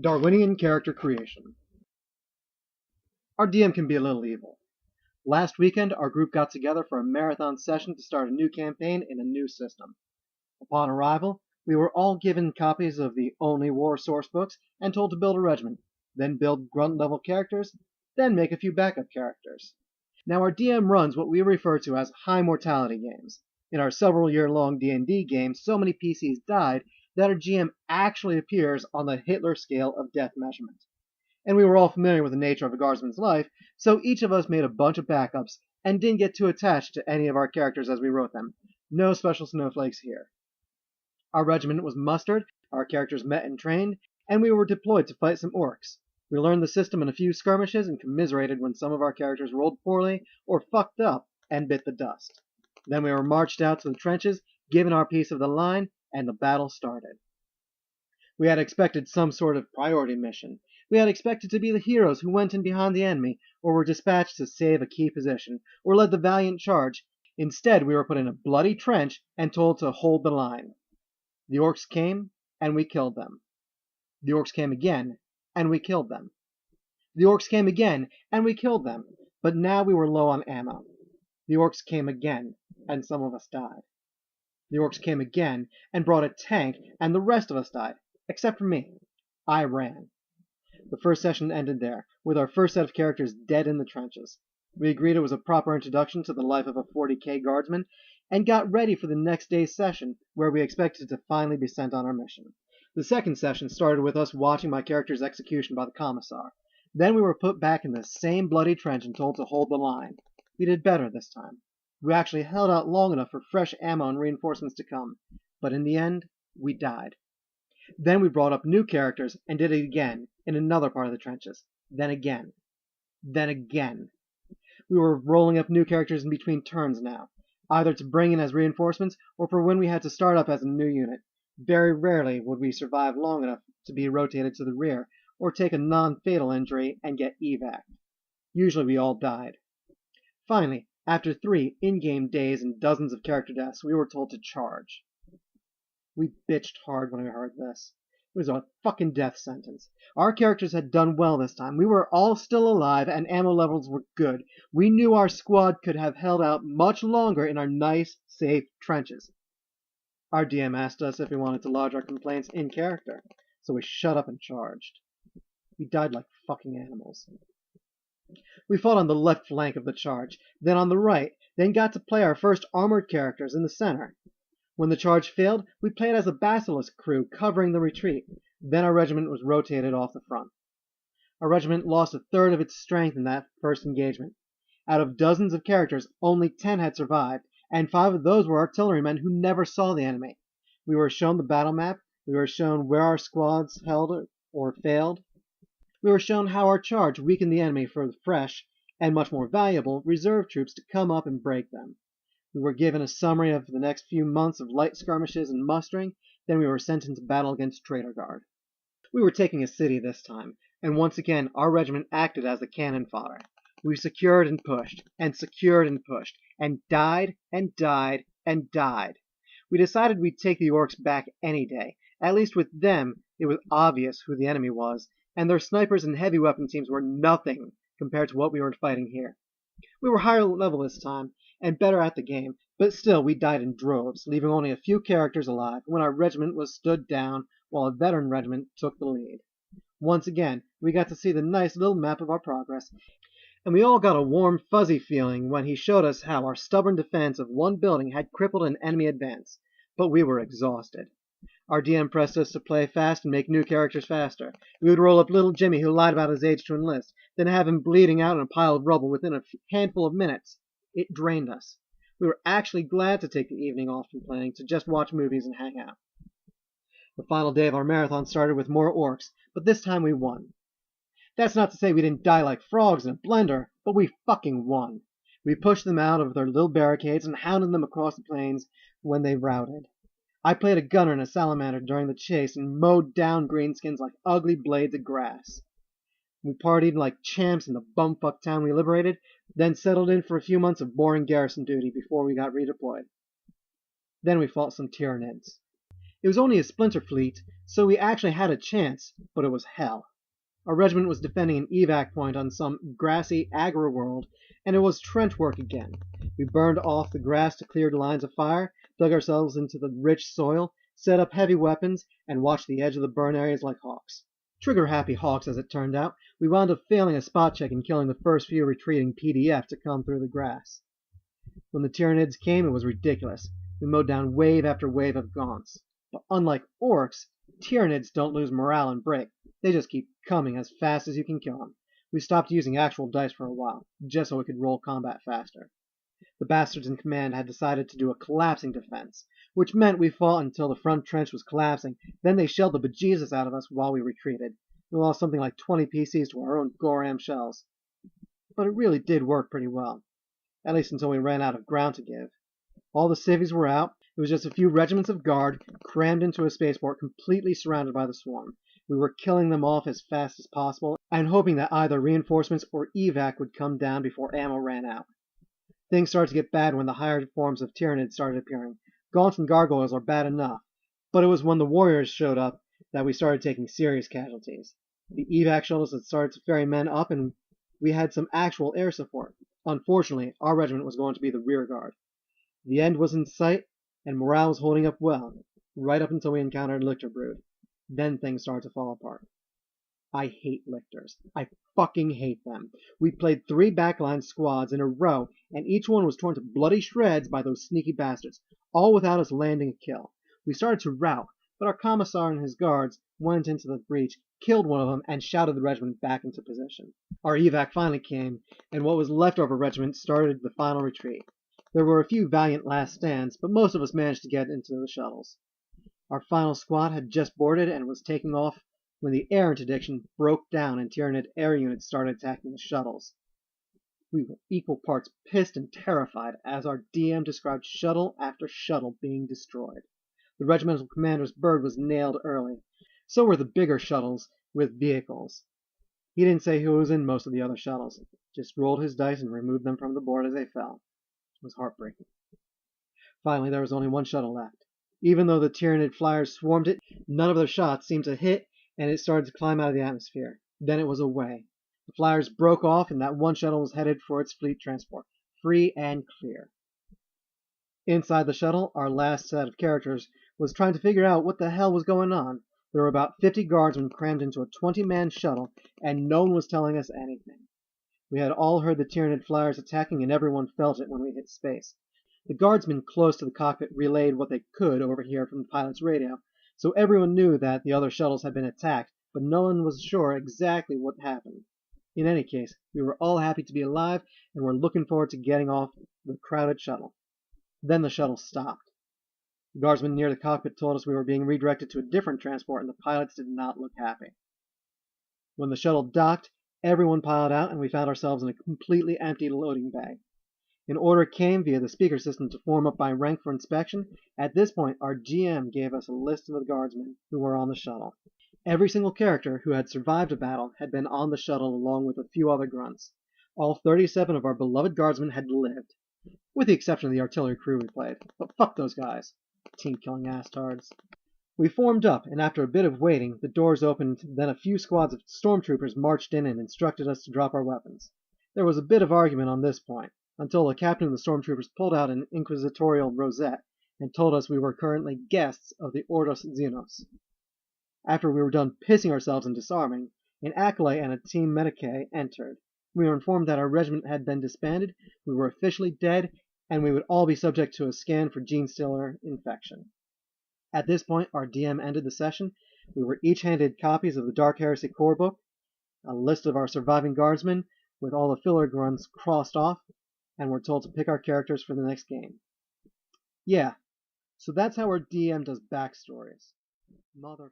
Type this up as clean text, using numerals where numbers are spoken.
Darwinian character creation. Our DM can be a little evil. Last weekend, our group got together for a marathon session to start a new campaign in a new system. Upon arrival, we were all given copies of the only war source books and told to build a regiment, then build grunt-level characters, then make a few backup characters. Now our DM runs what we refer to as high mortality games. In our several-year-long D&D game, so many PCs died that our GM actually appears on the Hitler scale of death measurement. And we were all familiar with the nature of a guardsman's life, so each of us made a bunch of backups and didn't get too attached to any of our characters as we wrote them. No special snowflakes here. Our regiment was mustered, our characters met and trained, and we were deployed to fight some orcs. We learned the system in a few skirmishes and commiserated when some of our characters rolled poorly or fucked up and bit the dust. Then we were marched out to the trenches, given our piece of the line, and the battle started. We had expected some sort of priority mission. We had expected to be the heroes who went in behind the enemy, or were dispatched to save a key position, or led the valiant charge. Instead, we were put in a bloody trench and told to hold the line. The orcs came, and we killed them. The orcs came again, and we killed them. The orcs came again, and we killed them, but now we were low on ammo. The orcs came again, and some of us died. The orcs came again, and brought a tank, and the rest of us died, except for me. I ran. The first session ended there, with our first set of characters dead in the trenches. We agreed it was a proper introduction to the life of a 40k guardsman, and got ready for the next day's session, where we expected to finally be sent on our mission. The second session started with us watching my character's execution by the commissar. Then we were put back in the same bloody trench and told to hold the line. We did better this time. We actually held out long enough for fresh ammo and reinforcements to come, but in the end, we died. Then we brought up new characters and did it again, in another part of the trenches. Then again. Then again. We were rolling up new characters in between turns now, either to bring in as reinforcements or for when we had to start up as a new unit. Very rarely would we survive long enough to be rotated to the rear, or take a non-fatal injury and get evac'd. Usually we all died. Finally, after 3 in-game days and dozens of character deaths, we were told to charge. We bitched hard when we heard this. It was a fucking death sentence. Our characters had done well this time. We were all still alive and ammo levels were good. We knew our squad could have held out much longer in our nice, safe trenches. Our DM asked us if we wanted to lodge our complaints in character, so we shut up and charged. We died like fucking animals. We fought on the left flank of the charge, then on the right, then got to play our first armored characters in the center. When the charge failed, we played as a basilisk crew covering the retreat. Then our regiment was rotated off the front. Our regiment lost a third of its strength in that first engagement. Out of dozens of characters, only 10 had survived, and 5 of those were artillerymen who never saw the enemy. We were shown the battle map, we were shown where our squads held or failed. We were shown how our charge weakened the enemy for the fresh, and much more valuable, reserve troops to come up and break them. We were given a summary of the next few months of light skirmishes and mustering, then we were sent into battle against Traitor Guard. We were taking a city this time, and once again our regiment acted as the cannon fodder. We secured and pushed, and secured and pushed, and died, and died, and died. We decided we'd take the orcs back any day. At least with them, it was obvious who the enemy was, and their snipers and heavy weapon teams were nothing compared to what we were fighting here. We were higher level this time, and better at the game, but still we died in droves, leaving only a few characters alive when our regiment was stood down while a veteran regiment took the lead. Once again, we got to see the nice little map of our progress, and we all got a warm, fuzzy feeling when he showed us how our stubborn defense of one building had crippled an enemy advance. But we were exhausted. Our DM pressed us to play fast and make new characters faster. We would roll up little Jimmy who lied about his age to enlist, then have him bleeding out in a pile of rubble within a handful of minutes. It drained us. We were actually glad to take the evening off from playing to just watch movies and hang out. The final day of our marathon started with more orcs, but this time we won. That's not to say we didn't die like frogs in a blender, but we fucking won. We pushed them out of their little barricades and hounded them across the plains when they routed. I played a gunner and a salamander during the chase and mowed down greenskins like ugly blades of grass. We partied like champs in the bumfuck town we liberated, then settled in for a few months of boring garrison duty before we got redeployed. Then we fought some Tyranids. It was only a splinter fleet, so we actually had a chance, but it was hell. Our regiment was defending an evac point on some grassy agri-world, and it was trench work again. We burned off the grass to clear the lines of fire, dug ourselves into the rich soil, set up heavy weapons, and watched the edge of the burn areas like hawks. Trigger-happy hawks, as it turned out. We wound up failing a spot check and killing the first few retreating PDF to come through the grass. When the Tyranids came, it was ridiculous. We mowed down wave after wave of gaunts. But unlike orcs, Tyranids don't lose morale and break. They just keep coming as fast as you can kill them. We stopped using actual dice for a while, just so we could roll combat faster. The bastards in command had decided to do a collapsing defense, which meant we fought until the front trench was collapsing, then they shelled the bejesus out of us while we retreated. We lost something like 20 PCs to our own Goram shells. But it really did work pretty well, at least until we ran out of ground to give. All the civvies were out. It was just a few regiments of guard crammed into a spaceport completely surrounded by the swarm. We were killing them off as fast as possible and hoping that either reinforcements or evac would come down before ammo ran out. Things started to get bad when the higher forms of Tyranids started appearing. Gaunts and gargoyles are bad enough, but it was when the warriors showed up that we started taking serious casualties. The evac shuttles had started to ferry men up, and we had some actual air support. Unfortunately, our regiment was going to be the rear guard. The end was in sight, and morale was holding up well, right up until we encountered Lictor Brood. Then things started to fall apart. I hate Lictors. I fucking hate them. We played 3 backline squads in a row, and each one was torn to bloody shreds by those sneaky bastards, all without us landing a kill. We started to rout, but our commissar and his guards went into the breach, killed one of them, and shouted the regiment back into position. Our evac finally came, and what was left of our regiment started the final retreat. There were a few valiant last stands, but most of us managed to get into the shuttles. Our final squad had just boarded and was taking off when the air interdiction broke down and Tyranid air units started attacking the shuttles. We were equal parts pissed and terrified as our DM described shuttle after shuttle being destroyed. The regimental commander's bird was nailed early. So were the bigger shuttles with vehicles. He didn't say who was in most of the other shuttles, just rolled his dice and removed them from the board as they fell. It was heartbreaking. Finally, there was only one shuttle left. Even though the Tyranid flyers swarmed it, none of their shots seemed to hit, and it started to climb out of the atmosphere. Then it was away. The flyers broke off, and that one shuttle was headed for its fleet transport, free and clear. Inside the shuttle, our last set of characters was trying to figure out what the hell was going on. There were about 50 guardsmen crammed into a 20-man shuttle, and no one was telling us anything. We had all heard the Tyranid flyers attacking, and everyone felt it when we hit space. The guardsmen close to the cockpit relayed what they could overhear from the pilot's radio, so everyone knew that the other shuttles had been attacked, but no one was sure exactly what happened. In any case, we were all happy to be alive, and were looking forward to getting off the crowded shuttle. Then the shuttle stopped. The guardsmen near the cockpit told us we were being redirected to a different transport, and the pilots did not look happy. When the shuttle docked, everyone piled out, and we found ourselves in a completely empty loading bay. An order came via the speaker system to form up by rank for inspection. At this point, our GM gave us a list of the guardsmen who were on the shuttle. Every single character who had survived a battle had been on the shuttle along with a few other grunts. All 37 of our beloved guardsmen had lived, with the exception of the artillery crew we played. But fuck those guys. Team-killing ass-tards. We formed up, and after a bit of waiting, the doors opened, then a few squads of stormtroopers marched in and instructed us to drop our weapons. There was a bit of argument on this point, until the captain of the stormtroopers pulled out an inquisitorial rosette and told us we were currently guests of the Ordos Xenos. After we were done pissing ourselves and disarming, an acolyte and a team medicae entered. We were informed that our regiment had been disbanded, we were officially dead, and we would all be subject to a scan for gene-stealer infection. At this point, our DM ended the session. We were each handed copies of the Dark Heresy core book, a list of our surviving guardsmen with all the filler grunts crossed off, and we're told to pick our characters for the next game. Yeah, so that's how our DM does backstories. Mother